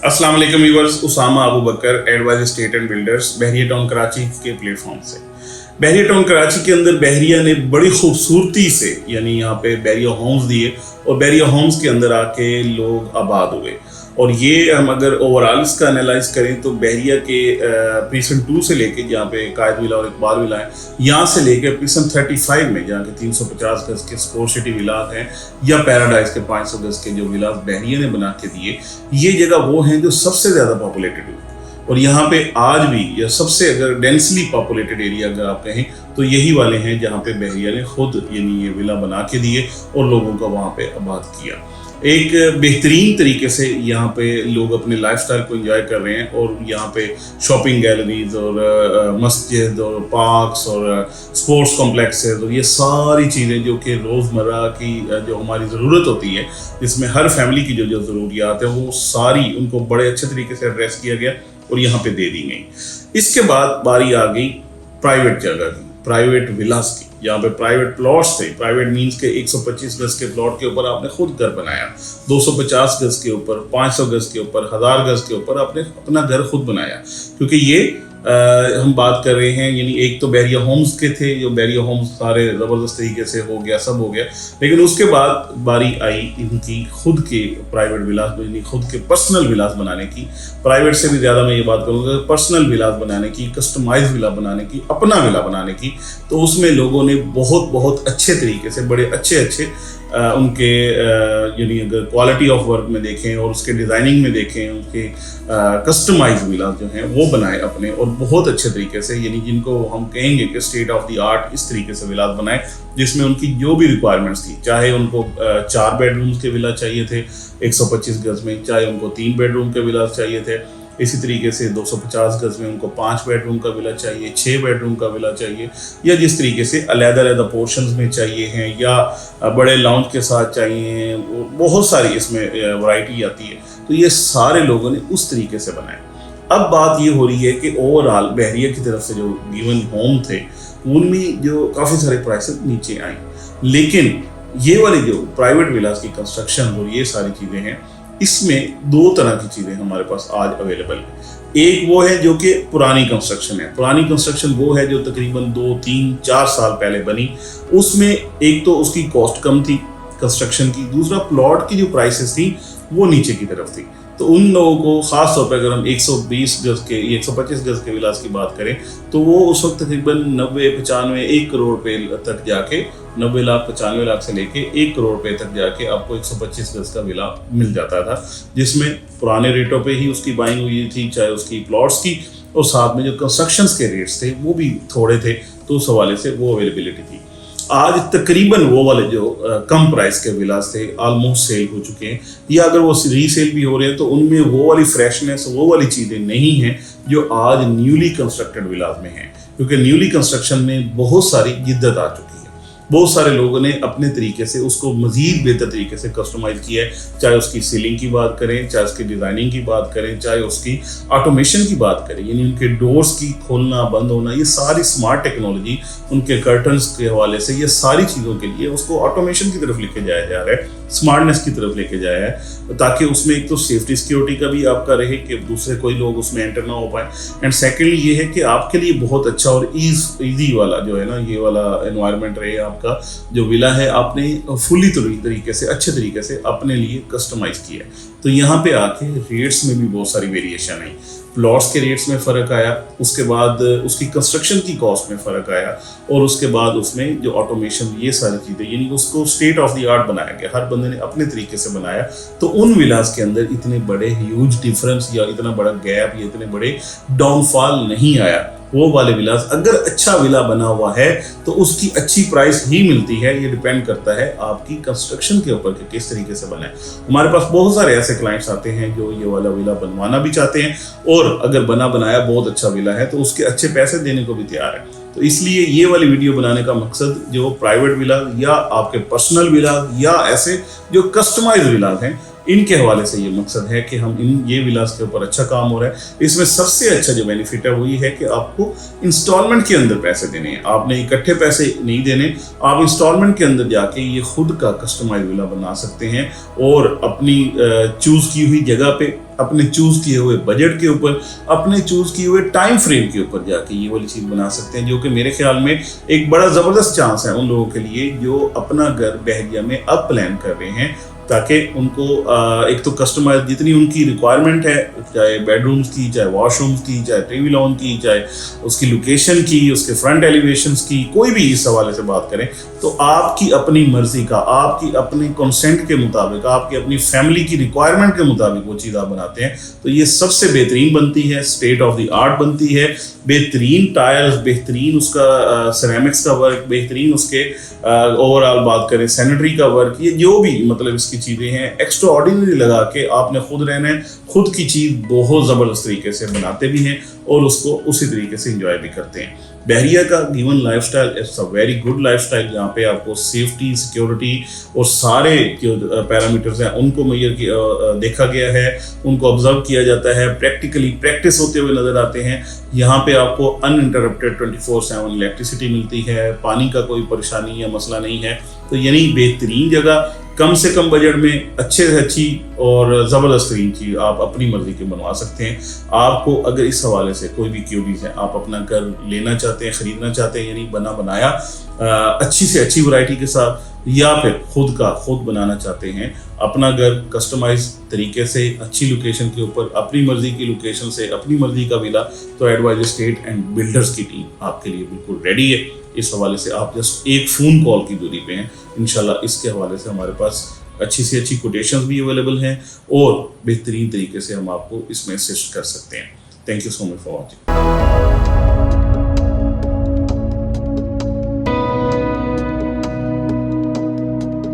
अस्सलाम वालेकुम viewers, Usama Abu Bakar advise state and builders Bahria Town Karachi के प्लेटफॉर्म से। बहरिया टाउन कराची के अंदर बहरिया ने बड़ी खूबसूरती से यानी यहाँ पे बहरिया होम्स दिए और बहरिया होम्स के अंदर आके लोग आबाद हुए। और ये हम अगर ओवरऑल इसका एनालाइज करें तो बहरिया के प्रीसन 2 से लेके जहाँ पे कायद विला और इकबाल विला है, यहाँ से लेके प्रीसन 35 में जहाँ के 350 गज के स्पोर्ट सिटी विलास हैं या पैराडाइज के 500 गज के जो विलास बहरिया ने बना के दिए, ये जगह वो हैं जो सबसे ज़्यादा पॉपुलेटेड हुई। और यहाँ पे आज भी या सबसे अगर डेंसली पॉपुलेटेड एरिया अगर आप कहें तो यही वाले हैं जहाँ पे बहरिया ने खुद यानी ये विला बना के दिए और लोगों का वहाँ पे आबाद किया। एक बेहतरीन तरीके से यहाँ पे लोग अपने लाइफस्टाइल को एंजॉय कर रहे हैं और यहाँ पे शॉपिंग गैलरीज और मस्जिद और पार्क्स और स्पोर्ट्स कॉम्प्लेक्सेस और ये सारी चीज़ें जो कि रोज़मर्रा की जो हमारी ज़रूरत होती है, जिसमें हर फैमिली की जो ज़रूरियात है वो सारी उनको बड़े अच्छे तरीके से एड्रेस किया गया और यहाँ पे दे दी गई। इसके बाद बारी आ गई प्राइवेट जगह की, प्राइवेट विलास की। यहाँ पे प्राइवेट प्लॉट्स थे। प्राइवेट मीन्स के 125 गज के प्लॉट के ऊपर आपने खुद घर बनाया, 250 गज के ऊपर, 500 गज के ऊपर, 1000 गज के ऊपर आपने अपना घर खुद बनाया। क्योंकि ये हम बात कर रहे हैं यानी एक तो बहरिया होम्स के थे, जो बहरिया होम्स सारे ज़बरदस्त तरीके से हो गया, सब हो गया। लेकिन उसके बाद बारी आई इनकी खुद के प्राइवेट विलास यानी खुद के पर्सनल विलास बनाने की। प्राइवेट से भी ज़्यादा मैं ये बात करूँगा पर्सनल विलास बनाने की, कस्टमाइज विला बनाने की, अपना विला बनाने की। तो उसमें लोगों ने बहुत अच्छे तरीके से बड़े अच्छे उनके यानी अगर क्वालिटी ऑफ वर्क में देखें और उसके डिज़ाइनिंग में देखें, उनके कस्टमाइज विलास जो हैं वो बनाए अपने और बहुत अच्छे तरीके से, यानी जिनको हम कहेंगे कि स्टेट ऑफ द आर्ट इस तरीके से विलास बनाए जिसमें उनकी जो भी रिक्वायरमेंट्स थी, चाहे उनको 4 बेडरूम्स के विला चाहिए थे 125 गज में, चाहे उनको 3 बेडरूम के विलास चाहिए थे, इसी तरीके से 250 गज में उनको 5 बेडरूम का विला चाहिए, 6 बेडरूम का विला चाहिए, या जिस तरीके से अलग-अलग पोर्शंस में चाहिए हैं या बड़े लाउंज के साथ चाहिए हैं, बहुत सारी इसमें वैरायटी आती है। तो ये सारे लोगों ने उस तरीके से बनाए। अब बात ये हो रही है कि ओवरऑल बहरिया की तरफ से जो गिवन होम थे उनमें जो काफ़ी सारे प्राइसेस नीचे आए, लेकिन ये वाली जो प्राइवेट विलास की कंस्ट्रक्शन और ये सारी चीज़ें हैं, इसमें 2 तरह की चीज़ें हमारे पास आज अवेलेबल है। एक वो है जो कि पुरानी कंस्ट्रक्शन है। पुरानी कंस्ट्रक्शन वो है जो तकरीबन 2, 3, 4 साल पहले बनी। उसमें एक तो उसकी कॉस्ट कम थी कंस्ट्रक्शन की, दूसरा प्लॉट की जो प्राइसेस थी वो नीचे की तरफ थी। तो उन लोगों को ख़ास तौर पर अगर हम 120 गज के 125 गज के विलास की बात करें तो वो उस वक्त तकरीबन 90-95 1 करोड़ रुपये तक जाके 90 लाख 95 लाख से लेके 1 करोड़ रुपये तक जाके आपको 125 गज का विला मिल जाता था, जिसमें पुराने रेटों पे ही उसकी बाइंग हुई थी, चाहे उसकी प्लॉट्स की, और साथ में जो कंस्ट्रक्शंस के रेट्स थे वो भी थोड़े थे, तो उस हवाले से वो अवेलेबिलिटी थी। आज तकरीबन वो वाले जो कम प्राइस के विलास थे ऑलमोस्ट सेल हो चुके हैं, या अगर वो रीसेल भी हो रहे हैं तो उनमें वो वाली फ्रेशनेस, वो वाली चीज़ें नहीं हैं जो आज न्यूली कंस्ट्रक्टेड विलास में हैं। क्योंकि न्यूली कंस्ट्रक्शन में बहुत सारी जिद्दत आ चुकी है, बहुत सारे लोगों ने अपने तरीके से उसको मज़ीद बेहतर तरीके से कस्टमाइज़ किया है, चाहे उसकी सीलिंग की बात करें, चाहे उसकी डिज़ाइनिंग की बात करें, चाहे उसकी ऑटोमेशन की बात करें, यानी उनके डोर्स की खोलना बंद होना, ये सारी स्मार्ट टेक्नोलॉजी, उनके कर्टन्स के हवाले से, ये सारी चीज़ों के लिए उसको ऑटोमेशन की तरफ लेके जाया जा रहा है, स्मार्टनेस की तरफ लेके जाया है, ताकि उसमें एक तो सेफ्टी सिक्योरिटी का भी आपका रहे कि दूसरे कोई लोग उसमें एंटर ना हो पाए, एंड सेकेंडली ये है कि आपके लिए बहुत अच्छा और ईजी वाला जो है ना ये वाला एनवायरनमेंट रहे। आपका जो विला है आपने फुली तरीके से अच्छे तरीके से अपने लिए कस्टमाइज किया। तो यहाँ पे आके रेट्स में भी बहुत सारी वेरिएशन आई, प्लॉट्स के रेट्स में फ़र्क आया, उसके बाद उसकी कंस्ट्रक्शन की कॉस्ट में फ़र्क आया, और उसके बाद उसमें जो ऑटोमेशन, ये सारी चीज़ें, यानी उसको स्टेट ऑफ द आर्ट बनाया गया, हर बंदे ने अपने तरीके से बनाया। तो उन विलास के अंदर इतने बड़े ह्यूज डिफरेंस या इतना बड़ा गैप या इतने बड़े डाउनफॉल नहीं आया। वो वाले विलास अगर अच्छा विला बना हुआ है तो उसकी अच्छी प्राइस ही मिलती है। ये डिपेंड करता है आपकी कंस्ट्रक्शन के ऊपर कि किस तरीके से बना है। हमारे पास बहुत सारे ऐसे क्लाइंट्स आते हैं जो ये वाला विला बनवाना भी चाहते हैं, और अगर बना बनाया बहुत अच्छा विला है तो उसके अच्छे पैसे देने को भी तैयार है। तो इसलिए ये वाली वीडियो बनाने का मकसद जो प्राइवेट विला या आपके पर्सनल विला या ऐसे जो कस्टमाइज विलास हैं इनके हवाले से ये मकसद है कि हम ये विलास के ऊपर अच्छा काम हो रहा है। इसमें सबसे अच्छा जो बेनिफिट है वो ये है कि आपको इंस्टॉलमेंट के अंदर पैसे देने हैं, आपने इकट्ठे पैसे नहीं देने, आप इंस्टॉलमेंट के अंदर जाके ये खुद का कस्टमाइज विला बना सकते हैं और अपनी चूज़ की हुई जगह पे, अपने चूज़ किए हुए बजट के ऊपर, अपने चूज़ किए हुए टाइम फ्रेम के ऊपर जाके ये वाली चीज़ बना सकते हैं, जो कि मेरे ख्याल में एक बड़ा ज़बरदस्त चांस है उन लोगों के लिए जो अपना घर बहरिया में अब प्लान कर रहे हैं, ताकि उनको एक तो कस्टमाइज जितनी उनकी रिक्वायरमेंट है, चाहे बेडरूम्स की, चाहे वॉशरूम्स की, चाहे टीवी लॉन की, चाहे उसकी लोकेशन की, उसके फ्रंट एलिवेशंस की, कोई भी इस हवाले से बात करें तो आपकी अपनी मर्जी का, आपकी अपने कंसेंट के मुताबिक, आपकी अपनी फैमिली की रिक्वायरमेंट के मुताबिक वो चीज़ आप बनाते हैं तो ये सबसे बेहतरीन बनती है, स्टेट ऑफ द आर्ट बनती है। बेहतरीन टाइल्स, बेहतरीन उसका सिरेमिक्स का वर्क, बेहतरीन उसके ओवरऑल बात करें सैनिटरी का वर्क, ये जो भी मतलब इसकी चीज़ें हैं एक्स्ट्रा ऑर्डिनरी लगा के आपने खुद रहना है, खुद की चीज़ बहुत ज़बरदस्त तरीके से बनाते भी हैं और उसको उसी तरीके से इंजॉय भी करते हैं। बहरिया का given lifestyle it's a very good lifestyle, जहाँ पे आपको सेफ्टी, सिक्योरिटी और सारे जो पैरामीटर्स हैं उनको देखा गया है, उनको ऑब्जर्व किया जाता है, प्रैक्टिकली प्रैक्टिस होते हुए नज़र आते हैं। यहाँ पे आपको अनइंटरप्टेड 24/7 इलेक्ट्रिसिटी मिलती है, पानी का कोई परेशानी या मसला नहीं है। तो यानी बेहतरीन जगह, कम से कम बजट में अच्छे से अच्छी और ज़बरदस्त तरीन चीज़ आप अपनी मर्ज़ी के बनवा सकते हैं। आपको अगर इस हवाले से कोई भी क्यूरीज है, आप अपना घर लेना चाहते हैं, ख़रीदना चाहते हैं, यानी बना बनाया अच्छी से अच्छी वैरायटी के साथ, या फिर खुद बनाना चाहते हैं अपना घर कस्टमाइज तरीके से अच्छी लोकेशन के ऊपर, अपनी मर्ज़ी की लोकेशन से, अपनी मर्ज़ी का विला, तो एडवाइज एस्टेट एंड बिल्डर्स की टीम आपके लिए बिल्कुल रेडी है। इस हवाले से आप जस्ट एक फ़ोन कॉल की दूरी पे हैं। इंशाल्लाह इसके हवाले से हमारे पास अच्छी से अच्छी कोटेशंस भी अवेलेबल हैं और बेहतरीन तरीके से हम आपको इसमें असिस्ट कर सकते हैं। Thank you so much for watching.